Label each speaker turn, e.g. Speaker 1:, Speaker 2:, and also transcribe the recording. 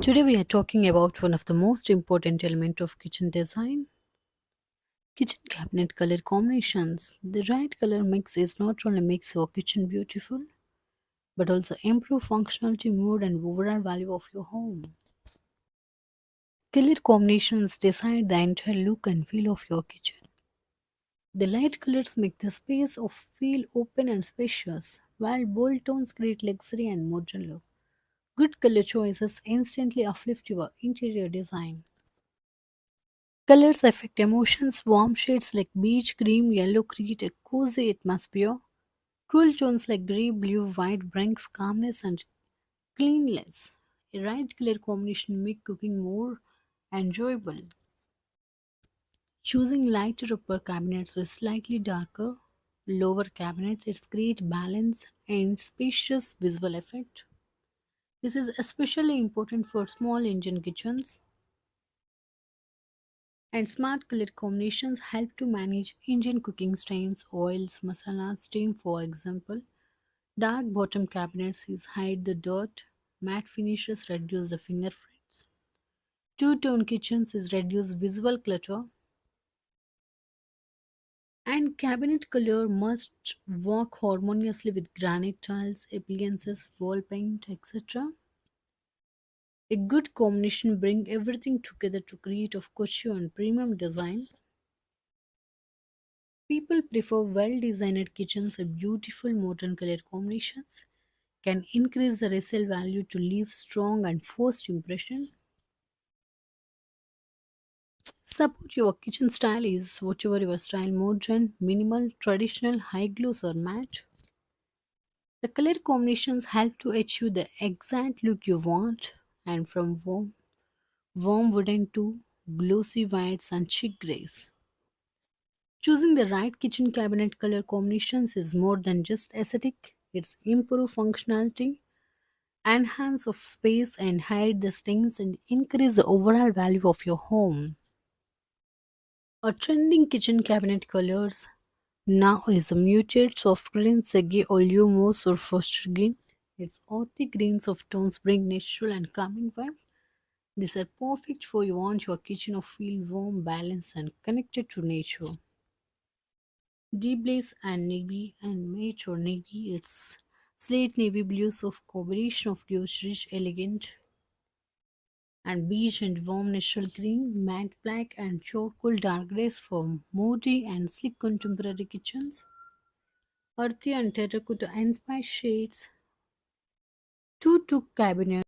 Speaker 1: Today we are talking about one of the most important elements of kitchen design, kitchen cabinet color combinations. The right color mix is not only makes your kitchen beautiful, but also improve functionality, mood and overall value of your home. Color combinations decide the entire look and feel of your kitchen. The light colors make the space of feel open and spacious, while bold tones create luxury and modern look. Good color choices instantly uplift your interior design. Colors affect emotions. Warm shades like beige, cream, yellow create a cozy atmosphere. Cool tones like grey, blue, white brings calmness and cleanliness. A right color combination make cooking more enjoyable. Choosing lighter upper cabinets with slightly darker lower cabinets, it's create balance and spacious visual effect. This is especially important for small Indian kitchens. And smart color combinations help to manage Indian cooking stains, oils, masalas stain for example. Dark bottom cabinets is hide the dirt, matte finishes reduce the fingerprints. Two-tone kitchens is reduce visual clutter, and cabinet color must work harmoniously with granite tiles, appliances, wall paint, etc. A good combination bring everything together to create a couture and premium design. People prefer well-designed kitchens and beautiful modern color combinations can increase the resale value to leave strong and first impression. Support your kitchen style is whatever your style modern, minimal, traditional, high gloss or matte. The color combinations help to achieve the exact look you want and from warm wooden to glossy whites and chic grays. Choosing the right kitchen cabinet color combinations is more than just aesthetic. It's improve functionality, enhance of space and hide the stains and increase the overall value of your home. A trending kitchen cabinet colors now is a muted soft green, sage, oleo mousse or foster green. Its earthy greens of tones bring natural and calming vibe. These are perfect for you want your kitchen to feel warm, balanced and connected to nature. Deep blaze and navy and mate or navy. It's slate navy blues of combination of blues rich, elegant and beige and warm natural green, matte black and charcoal dark grays for moody and sleek contemporary kitchens. Earthy and terracotta inspired shades. Two cabinet